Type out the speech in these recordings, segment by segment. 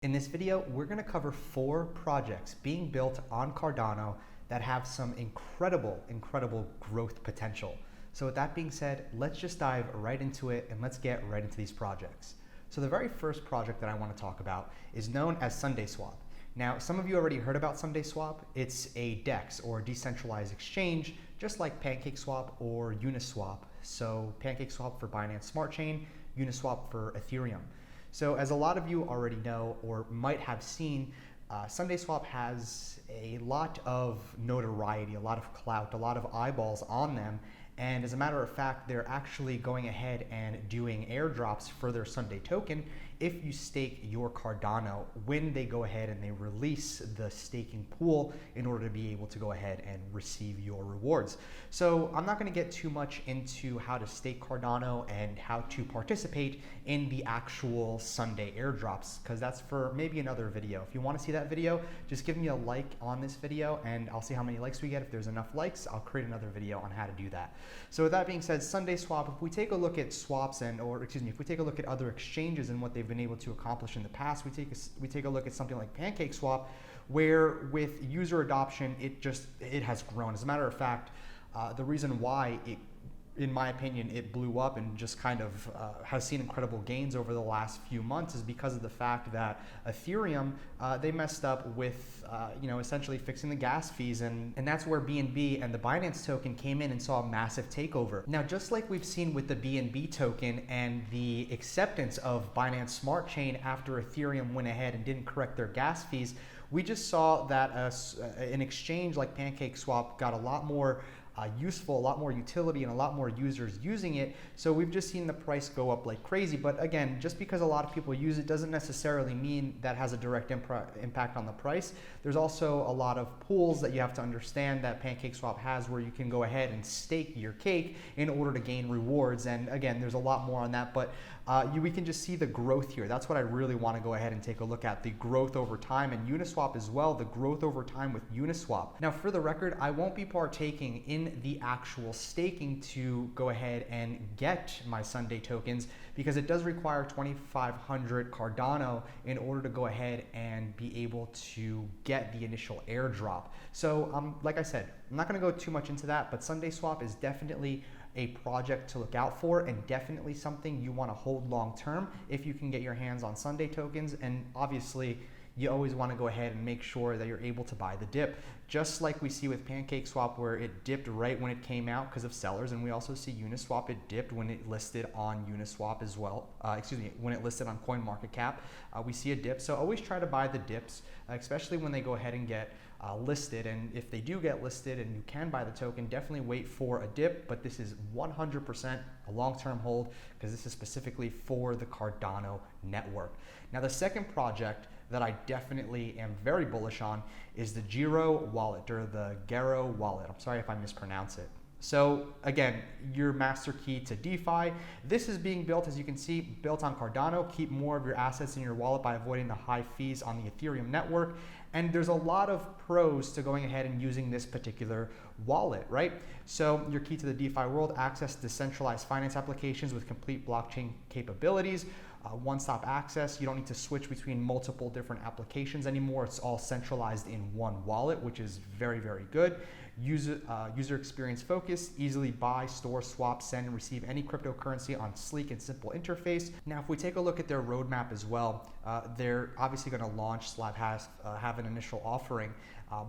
In this video, we're going to cover 4 projects being built on Cardano that have some incredible growth potential. So with that being said, let's just dive right into it and let's get right into these projects. So the very first project that I want to talk about is known as SundaeSwap. Now, some of you already heard about SundaeSwap. It's a DEX or decentralized exchange, just like PancakeSwap or Uniswap. So PancakeSwap for Binance Smart Chain, Uniswap for Ethereum. So as a lot of you already know or might have seen, SundaeSwap has a lot of notoriety, a lot of clout, a lot of eyeballs on them. And as a matter of fact, they're actually going ahead and doing airdrops for their Sunday token if you stake your Cardano when they go ahead and they release the staking pool in order to be able to go ahead and receive your rewards. So I'm not going to get too much into how to stake Cardano and how to participate in the actual Sunday airdrops, because that's for maybe another video. If you want to see that video, just give me a like on this video and I'll see how many likes we get. If there's enough likes, I'll create another video on how to do that. So with that being said, SundaeSwap, if we take a look at swaps if we take a look at other exchanges and what they've been able to accomplish in the past, we take a look at something like PancakeSwap, where with user adoption, it has grown. As a matter of fact, the reason why in my opinion, it blew up and just kind of has seen incredible gains over the last few months is because of the fact that Ethereum, they messed up with, essentially fixing the gas fees. And that's where BNB and the Binance token came in and saw a massive takeover. Now, just like we've seen with the BNB token and the acceptance of Binance Smart Chain after Ethereum went ahead and didn't correct their gas fees, we just saw that an exchange like PancakeSwap got a lot more useful, a lot more utility, and a lot more users using it. So we've just seen the price go up like crazy. But again, just because a lot of people use it doesn't necessarily mean that has a direct impact on the price. There's also a lot of pools that you have to understand that PancakeSwap has where you can go ahead and stake your cake in order to gain rewards. And again, there's a lot more on that, but we can just see the growth here. That's what I really want to go ahead and take a look at, the growth over time, and Uniswap as well, the growth over time with Uniswap. Now, for the record, I won't be partaking in the actual staking to go ahead and get my Sunday tokens because it does require 2,500 Cardano in order to go ahead and be able to get the initial airdrop. So like I said, I'm not going to go too much into that, but SundaeSwap is definitely a project to look out for and definitely something you want to hold long term if you can get your hands on Sunday tokens. And obviously, you always want to go ahead and make sure that you're able to buy the dip, just like we see with PancakeSwap where it dipped right when it came out because of sellers, and we also see Uniswap, it dipped when it listed on Uniswap as well, when it listed on CoinMarketCap, we see a dip. So always try to buy the dips, especially when they go ahead and get listed. And if they do get listed and you can buy the token, definitely wait for a dip, but this is 100% a long-term hold because this is specifically for the Cardano network. Now, the second project that I definitely am very bullish on is the Giro wallet, or the Gero wallet. I'm sorry if I mispronounce it. So again, your master key to DeFi. This is being built, as you can see, built on Cardano. Keep more of your assets in your wallet by avoiding the high fees on the Ethereum network. And there's a lot of pros to going ahead and using this particular wallet, right? So your key to the DeFi world: access decentralized finance applications with complete blockchain capabilities. One-stop access. You don't need to switch between multiple different applications anymore. It's all centralized in one wallet, which is very good. User experience focused, easily buy, store, swap, send, and receive any cryptocurrency on sleek and simple interface. Now, if we take a look at their roadmap as well, they're obviously going to launch have an initial offering,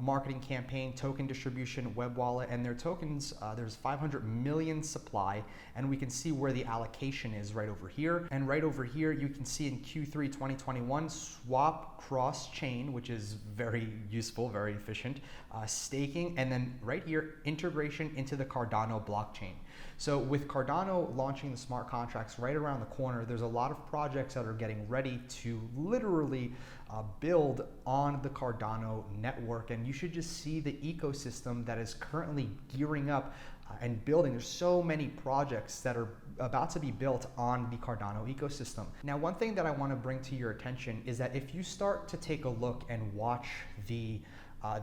marketing campaign, token distribution, web wallet, and their tokens, there's 500 million supply, and we can see where the allocation is right over here. And right over here, you can see in Q3 2021, swap cross-chain, which is very useful, very efficient, staking, and then right here, integration into the Cardano blockchain. So with Cardano launching the smart contracts right around the corner, there's a lot of projects that are getting ready to literally build on the Cardano network. And you should just see the ecosystem that is currently gearing up and building. There's so many projects that are about to be built on the Cardano ecosystem. Now, one thing that I want to bring to your attention is that if you start to take a look and watch the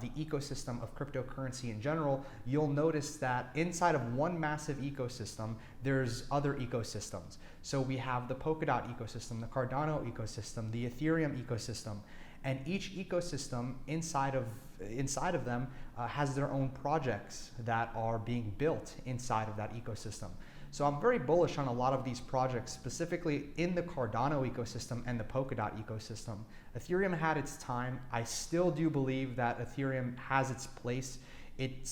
the ecosystem of cryptocurrency in general, you'll notice that inside of one massive ecosystem, there's other ecosystems. So we have the Polkadot ecosystem, the Cardano ecosystem, the Ethereum ecosystem, and each ecosystem inside of them has their own projects that are being built inside of that ecosystem. So I'm very bullish on a lot of these projects, specifically in the Cardano ecosystem and the Polkadot ecosystem. Ethereum had its time. I still do believe that Ethereum has its place. It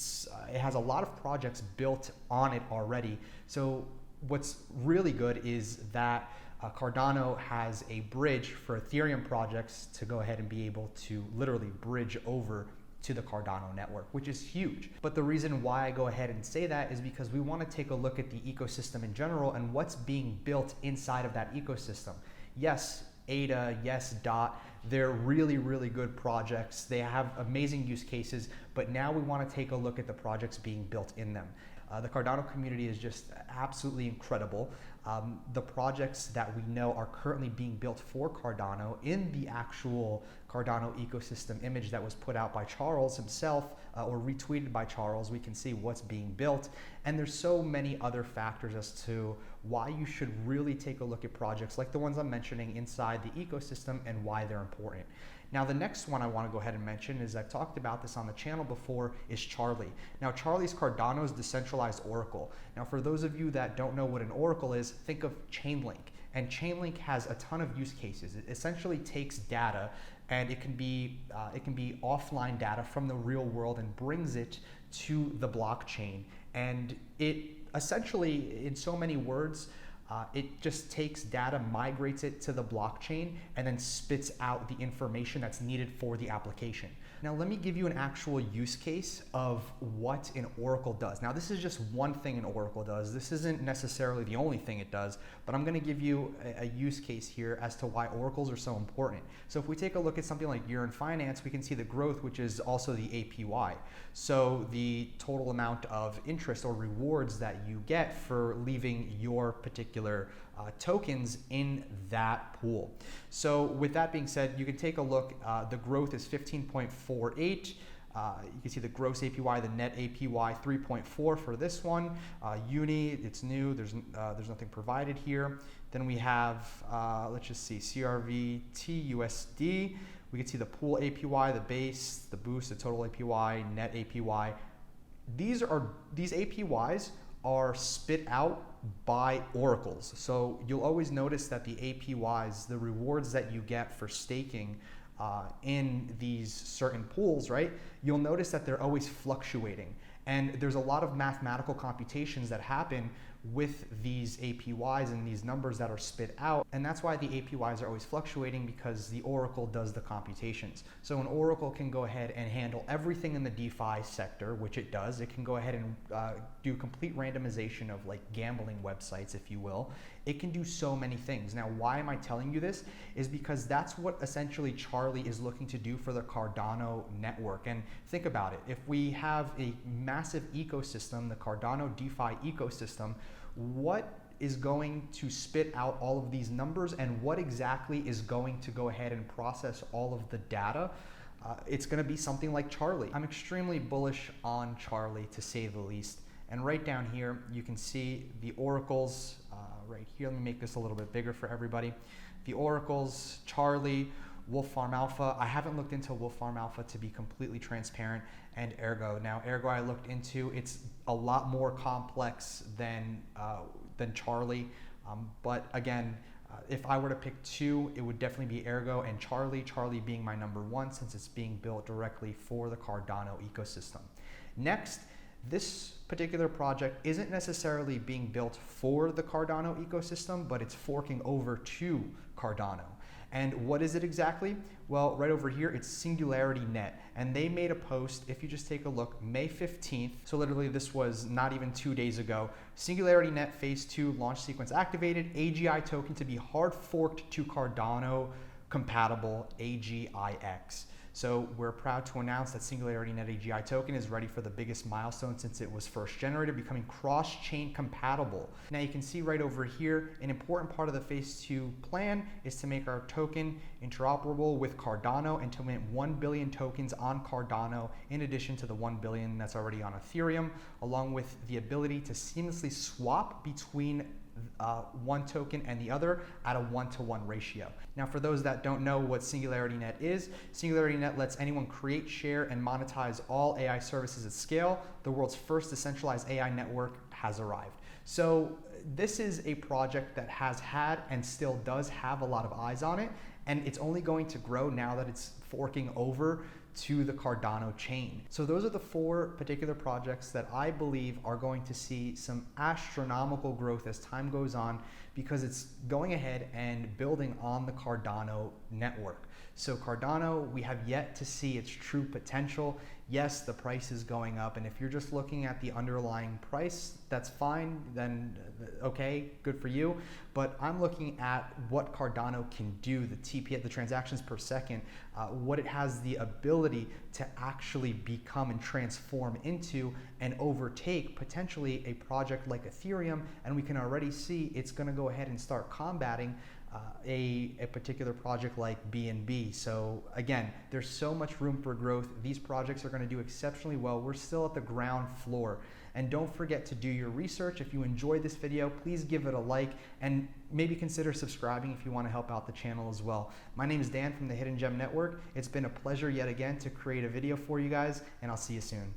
has a lot of projects built on it already. So what's really good is that Cardano has a bridge for Ethereum projects to go ahead and be able to literally bridge over to the Cardano network, which is huge. But the reason why I go ahead and say that is because we want to take a look at the ecosystem in general and what's being built inside of that ecosystem. Yes, ADA, yes, DOT, they're really, really good projects. They have amazing use cases, but now we want to take a look at the projects being built in them. The Cardano community is just absolutely incredible. The projects that we know are currently being built for Cardano in the actual Cardano ecosystem image that was put out by Charles himself or retweeted by Charles, we can see what's being built. And there's so many other factors as to why you should really take a look at projects like the ones I'm mentioning inside the ecosystem and why they're important. Now, the next one I want to go ahead and mention is, I've talked about this on the channel before, is Charlie. Now, Charlie's Cardano's decentralized oracle. Now, for those of you that don't know what an oracle is, think of Chainlink. And Chainlink has a ton of use cases. It essentially takes data, and it can be offline data from the real world and brings it to the blockchain. And it essentially, in so many words, it just takes data, migrates it to the blockchain, and then spits out the information that's needed for the application. Now, let me give you an actual use case of what an oracle does. Now, this is just one thing an oracle does. This isn't necessarily the only thing it does, but I'm going to give you a use case here as to why oracles are so important. So if we take a look at something like Year in Finance, we can see the growth, which is also the APY. So the total amount of interest or rewards that you get for leaving your particular tokens in that pool. So with that being said, you can take a look. The growth is 15.48. You can see the gross APY, the net APY 3.4 for this one. Uni, it's new. There's nothing provided here. Then we have let's just see, CRVT USD. We can see the pool APY, the base, the boost, the total APY, net APY. These APYs are spit out by oracles. So you'll always notice that the APYs, the rewards that you get for staking in these certain pools, right? You'll notice that they're always fluctuating. And there's a lot of mathematical computations that happen with these APYs and these numbers that are spit out. And that's why the APYs are always fluctuating, because the oracle does the computations. So an oracle can go ahead and handle everything in the DeFi sector, which it does. It can go ahead and do complete randomization of like gambling websites, if you will. It can do so many things. Now, why am I telling you this? Is because that's what essentially Charlie is looking to do for the Cardano network. And think about it. If we have a massive ecosystem, the Cardano DeFi ecosystem, what is going to spit out all of these numbers, and what exactly is going to go ahead and process all of the data? It's going to be something like Charlie. I'm extremely bullish on Charlie, to say the least. And right down here, you can see the oracles right here. Let me make this a little bit bigger for everybody. The oracles, Charlie, Wolf Farm Alpha. I haven't looked into Wolf Farm Alpha, to be completely transparent, and Ergo. Now, Ergo I looked into. It's a lot more complex than Charlie. But again, if I were to pick two, it would definitely be Ergo and Charlie. Charlie being my number one, since it's being built directly for the Cardano ecosystem. Next, this particular project isn't necessarily being built for the Cardano ecosystem, but it's forking over to Cardano. And what is it exactly? Well, right over here, it's Singularity Net. And they made a post, if you just take a look, May 15th. So literally this was not even 2 days ago. Singularity Net Phase 2 launch sequence activated. AGI token to be hard forked to Cardano compatible AGIX. So we're proud to announce that Singularity Net AGI token is ready for the biggest milestone since it was first generated, becoming cross-chain compatible. Now you can see right over here, an important part of the phase 2 plan is to make our token interoperable with Cardano and to mint 1 billion tokens on Cardano in addition to the 1 billion that's already on Ethereum, along with the ability to seamlessly swap between one token and the other at a 1-to-1 ratio. Now, for those that don't know what Singularity Net is, Singularity Net lets anyone create, share, and monetize all AI services at scale. The world's first decentralized AI network has arrived. So this is a project that has had and still does have a lot of eyes on it, and it's only going to grow now that it's forking over to the Cardano chain. So those are the 4 particular projects that I believe are going to see some astronomical growth as time goes on because it's going ahead and building on the Cardano network. So Cardano, we have yet to see its true potential. Yes, the price is going up, and if you're just looking at the underlying price, that's fine, then okay, good for you. But I'm looking at what Cardano can do, the TPS, the transactions per second, what it has the ability to actually become and transform into and overtake potentially a project like Ethereum, and we can already see it's going to go ahead and start combating a particular project like BNB. So again, there's so much room for growth. These projects are going to do exceptionally well. We're still at the ground floor. And don't forget to do your research. If you enjoyed this video, please give it a like and maybe consider subscribing if you want to help out the channel as well. My name is Dan from the Hidden Gem Network. It's been a pleasure yet again to create a video for you guys, and I'll see you soon.